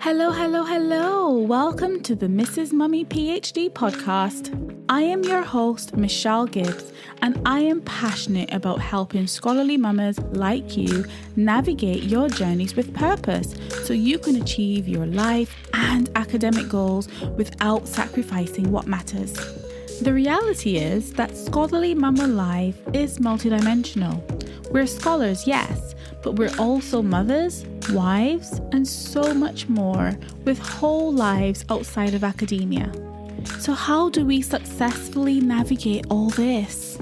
Hello, hello, hello. Welcome to the Mrs. Mummy PhD podcast. I am your host, Michelle Gibbs, and I am passionate about helping scholarly mamas like you navigate your journeys with purpose so you can achieve your life and academic goals without sacrificing what matters. The reality is that scholarly mama life is multidimensional. We're scholars, yes, but we're also mothers, wives, and so much more with whole lives outside of academia. So how do we successfully navigate all this?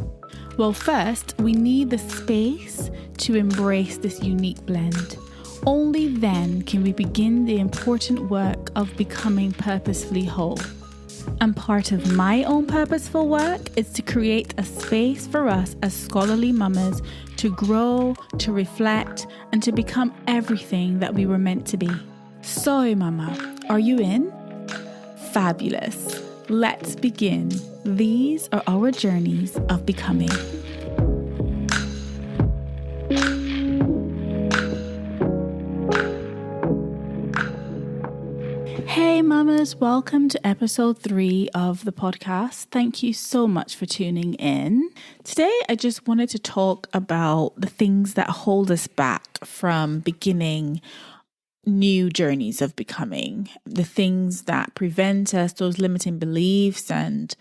Well, first, we need the space to embrace this unique blend. Only then can we begin the important work of becoming purposefully whole. And part of my own purposeful work is to create a space for us as scholarly mamas to grow, to reflect, and to become everything that we were meant to be. So, mama, are you in? Fabulous. Let's begin. These are our journeys of becoming. Hey mamas, welcome to episode 3 of the podcast. Thank you so much for tuning in. Today I just wanted to talk about the things that hold us back from beginning new journeys of becoming, the things that prevent us, those limiting beliefs and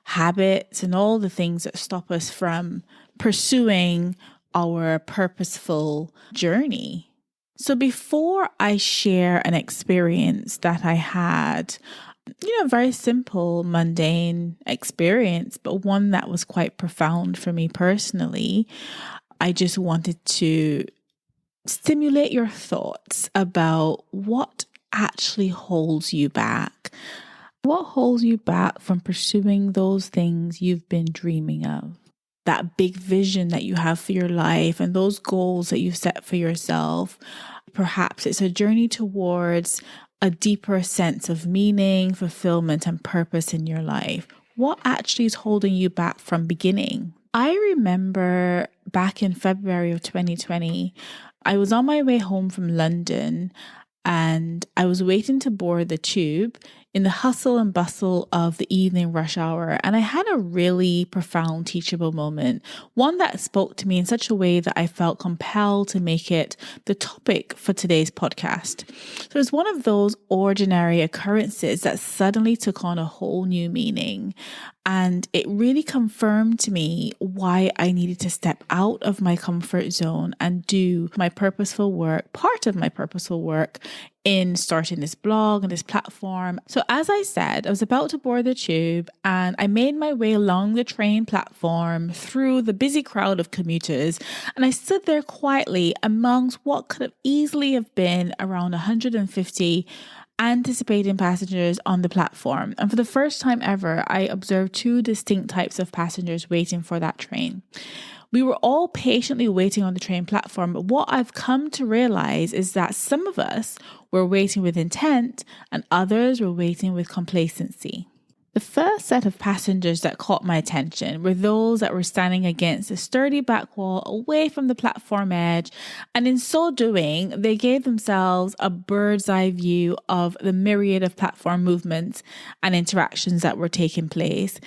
habits and all the things that stop us from pursuing our purposeful journey. So before I share an experience that I had, a very simple, mundane experience, but one that was quite profound for me personally, I just wanted to stimulate your thoughts about what actually holds you back. What holds you back from pursuing those things you've been dreaming of? That big vision that you have for your life and those goals that you've set for yourself. Perhaps it's a journey towards a deeper sense of meaning, fulfillment, and purpose in your life. What actually is holding you back from beginning? I remember back in February of 2020, I was on my way home from London and I was waiting to board the tube in the hustle and bustle of the evening rush hour. And I had a really profound teachable moment, one that spoke to me in such a way that I felt compelled to make it the topic for today's podcast. So it was one of those ordinary occurrences that suddenly took on a whole new meaning. And it really confirmed to me why I needed to step out of my comfort zone and do my purposeful work, part of my purposeful work in starting this blog and this platform. So as I said, I was about to board the tube and I made my way along the train platform through the busy crowd of commuters. And I stood there quietly amongst what could have easily have been around 150 anticipating passengers on the platform. And for the first time ever, I observed 2 distinct types of passengers waiting for that train. We were all patiently waiting on the train platform, but what I've come to realize is that some of us were waiting with intent and others were waiting with complacency. The first set of passengers that caught my attention were those that were standing against a sturdy back wall away from the platform edge, and in so doing, they gave themselves a bird's eye view of the myriad of platform movements and interactions that were taking place.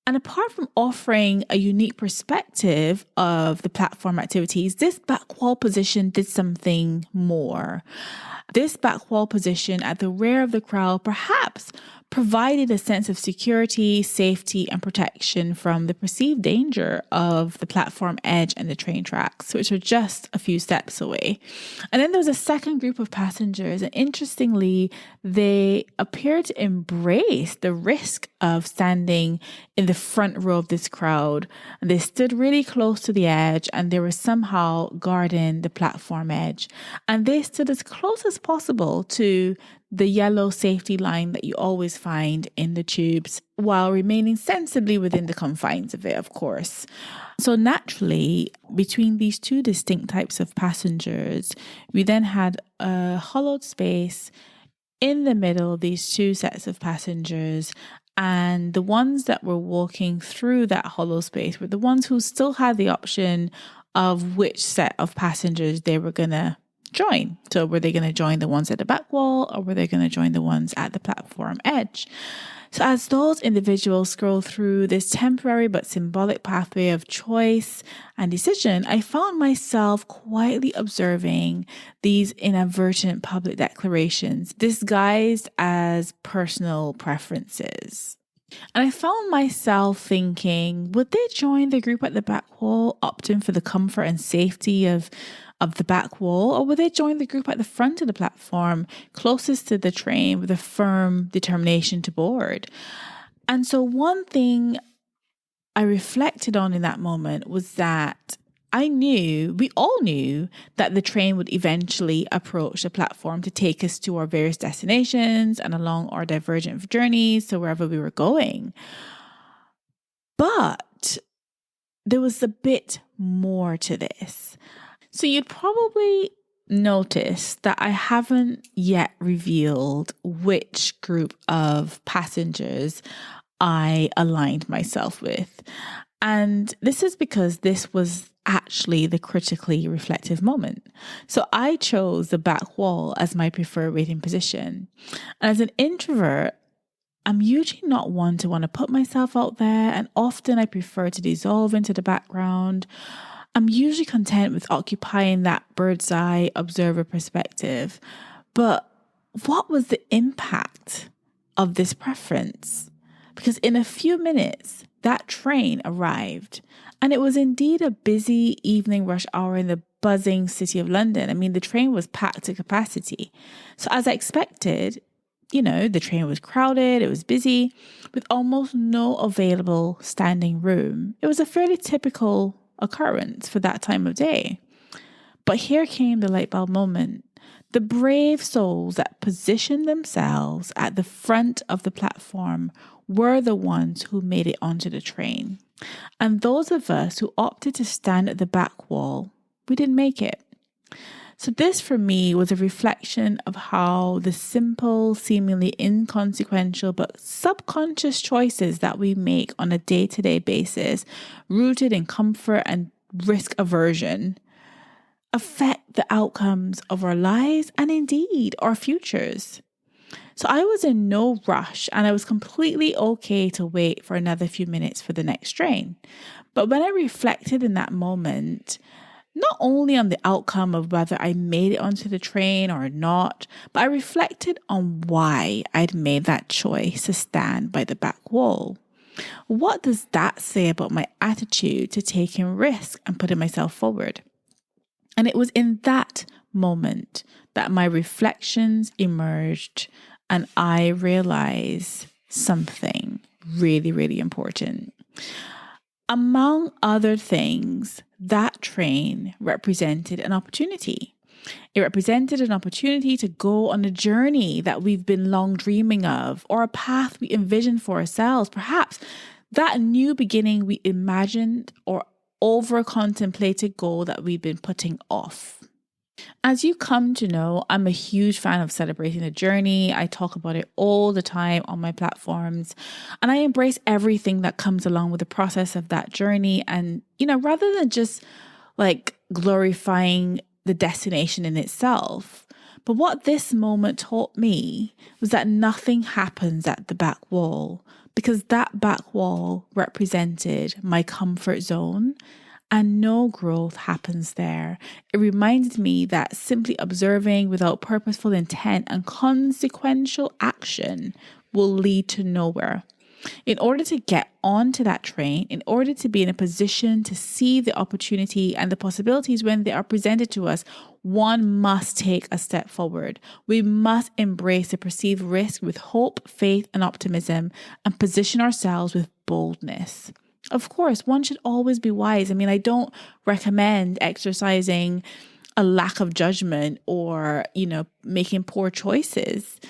And apart from offering a unique perspective of the platform activities, this back wall position did something more. This back wall position at the rear of the crowd perhaps provided a sense of security, safety, and protection from the perceived danger of the platform edge and the train tracks, which were just a few steps away. And then there was a second group of passengers, and interestingly, they appeared to embrace the risk of standing in the front row of this crowd. And they stood really close to the edge, and they were somehow guarding the platform edge. And they stood as close as possible to the yellow safety line that you always find in the tubes, while remaining sensibly within the confines of it, of course. So naturally, between these 2 distinct types of passengers, we then had a hollowed space in the middle of these 2 sets of passengers. And the ones that were walking through that hollow space were the ones who still had the option of which set of passengers they were going to join. So were they going to join the ones at the back wall, or were they going to join the ones at the platform edge? So as those individuals scroll through this temporary but symbolic pathway of choice and decision, I found myself quietly observing these inadvertent public declarations disguised as personal preferences. And I found myself thinking, would they join the group at the back wall, opting for the comfort and safety of the back wall, or would they join the group at the front of the platform, closest to the train, with a firm determination to board? And so one thing I reflected on in that moment was that we all knew that the train would eventually approach the platform to take us to our various destinations and along our divergent journeys to wherever we were going. But there was a bit more to this. So you'd probably notice that I haven't yet revealed which group of passengers I aligned myself with. And this is because this was actually the critically reflective moment. So I chose the back wall as my preferred waiting position. And as an introvert, I'm usually not one to want to put myself out there, and often I prefer to dissolve into the background. I'm usually content with occupying that bird's eye observer perspective. But what was the impact of this preference? Because in a few minutes, that train arrived, and it was indeed a busy evening rush hour in the buzzing city of London. I mean, the train was packed to capacity. So as I expected, the train was crowded, it was busy, with almost no available standing room. It was a fairly typical occurrence for that time of day. But here came the light bulb moment. The brave souls that positioned themselves at the front of the platform were the ones who made it onto the train. And those of us who opted to stand at the back wall, we didn't make it. So this for me was a reflection of how the simple, seemingly inconsequential, but subconscious choices that we make on a day-to-day basis, rooted in comfort and risk aversion, affect the outcomes of our lives and indeed our futures. So I was in no rush, and I was completely okay to wait for another few minutes for the next train. But when I reflected in that moment, not only on the outcome of whether I made it onto the train or not, but I reflected on why I'd made that choice to stand by the back wall. What does that say about my attitude to taking risk and putting myself forward? And it was in that moment that my reflections emerged, and I realized something really, really important. Among other things, that train represented an opportunity. It represented an opportunity to go on a journey that we've been long dreaming of, or a path we envisioned for ourselves. Perhaps that new beginning we imagined, or over contemplated goal that we've been putting off. As you come to know, I'm a huge fan of celebrating the journey. I talk about it all the time on my platforms, and I embrace everything that comes along with the process of that journey. And, rather than just like glorifying the destination in itself. But what this moment taught me was that nothing happens at the back wall, because that back wall represented my comfort zone. And no growth happens there. It reminded me that simply observing without purposeful intent and consequential action will lead to nowhere. In order to get onto that train, in order to be in a position to see the opportunity and the possibilities when they are presented to us, one must take a step forward. We must embrace the perceived risk with hope, faith, and optimism, and position ourselves with boldness. Of course, one should always be wise. I don't recommend exercising a lack of judgment or, making poor choices.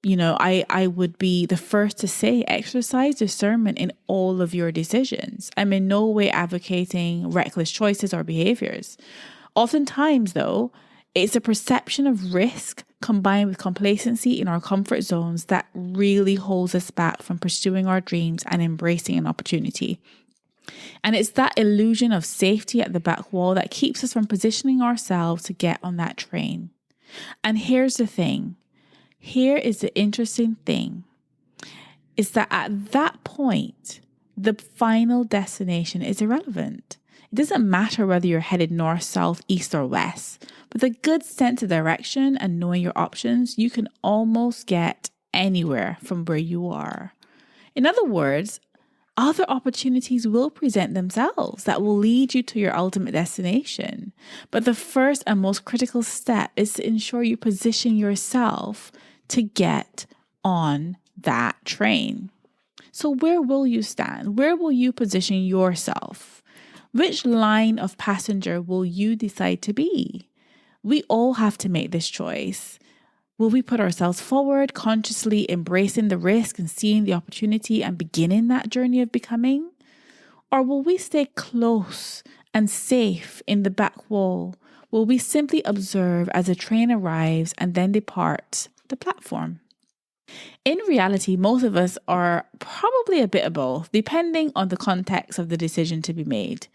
I would be the first to say exercise discernment in all of your decisions. I'm in no way advocating reckless choices or behaviors. Oftentimes, though, it's a perception of risk combined with complacency in our comfort zones that really holds us back from pursuing our dreams and embracing an opportunity. And it's that illusion of safety at the back wall that keeps us from positioning ourselves to get on that train. And here's the thing. Here is the interesting thing. Is that at that point, the final destination is irrelevant. It doesn't matter whether you're headed north, south, east, or west. With a good sense of direction and knowing your options, you can almost get anywhere from where you are. In other words, other opportunities will present themselves that will lead you to your ultimate destination. But the first and most critical step is to ensure you position yourself to get on that train. So where will you stand? Where will you position yourself? Which line of passenger will you decide to be? We all have to make this choice. Will we put ourselves forward, consciously embracing the risk and seeing the opportunity and beginning that journey of becoming? Or will we stay close and safe in the back wall? Will we simply observe as a train arrives and then departs the platform? In reality, most of us are probably a bit of both, depending on the context of the decision to be made.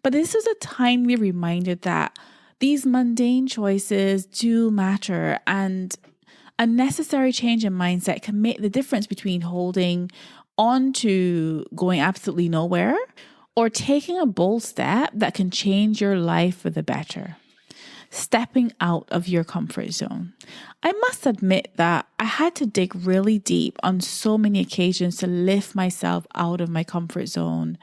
But this is a timely reminder that these mundane choices do matter, and a necessary change in mindset can make the difference between holding on to going absolutely nowhere or taking a bold step that can change your life for the better. Stepping out of your comfort zone. I must admit that I had to dig really deep on so many occasions to lift myself out of my comfort zone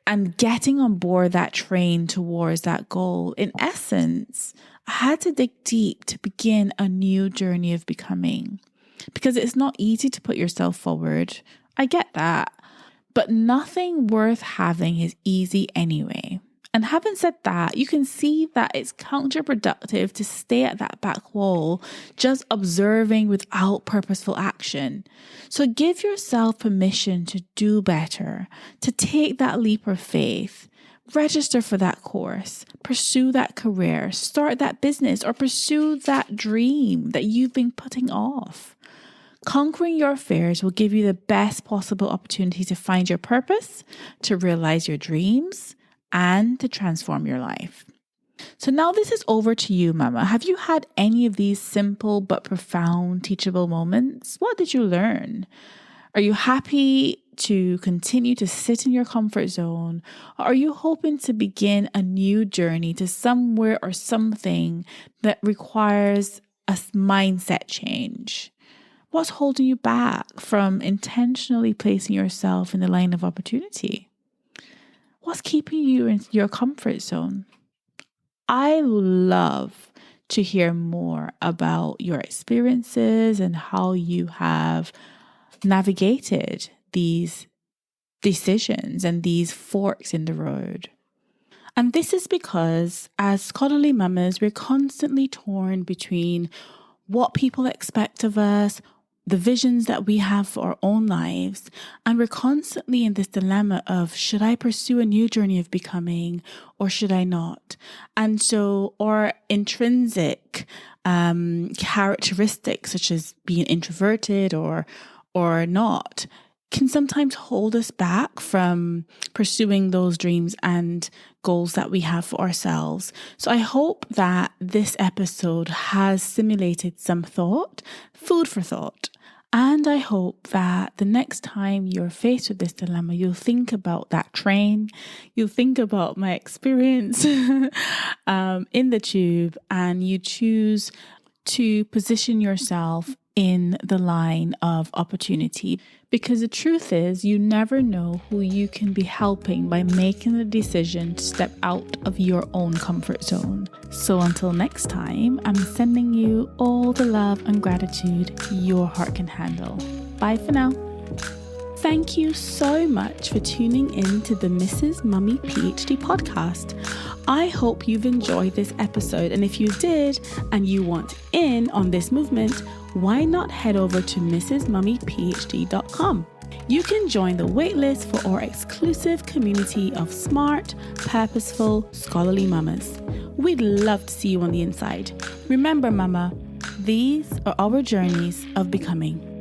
and getting on board that train towards that goal. In essence, I had to dig deep to begin a new journey of becoming, because it's not easy to put yourself forward. I get that, but nothing worth having is easy anyway. And having said that, you can see that it's counterproductive to stay at that back wall, just observing without purposeful action. So give yourself permission to do better, to take that leap of faith. Register for that course, pursue that career, start that business, or pursue that dream that you've been putting off. Conquering your fears will give you the best possible opportunity to find your purpose, to realize your dreams, and to transform your life. So now this is over to you, Mama. Have you had any of these simple but profound teachable moments? What did you learn? Are you happy to continue to sit in your comfort zone? Or are you hoping to begin a new journey to somewhere or something that requires a mindset change? What's holding you back from intentionally placing yourself in the line of opportunity? What's keeping you in your comfort zone? I love to hear more about your experiences and how you have navigated these decisions and these forks in the road. And this is because as scholarly mamas, we're constantly torn between what people expect of us, the visions that we have for our own lives. And we're constantly in this dilemma of, should I pursue a new journey of becoming or should I not? And so our intrinsic characteristics, such as being introverted or not, can sometimes hold us back from pursuing those dreams and goals that we have for ourselves. So I hope that this episode has stimulated some thought, food for thought. And I hope that the next time you're faced with this dilemma, you'll think about that train, you'll think about my experience in the tube, and you choose to position yourself in the line of opportunity. Because the truth is, you never know who you can be helping by making the decision to step out of your own comfort zone. So until next time, I'm sending you all the love and gratitude your heart can handle. Bye for now. Thank you so much for tuning in to the Mrs. Mummy PhD podcast. I hope you've enjoyed this episode, and if you did and you want in on this movement, why not head over to mrsmummyphd.com. You can join the waitlist for our exclusive community of smart, purposeful, scholarly mamas. We'd love to see you on the inside. Remember, Mama, these are our journeys of becoming.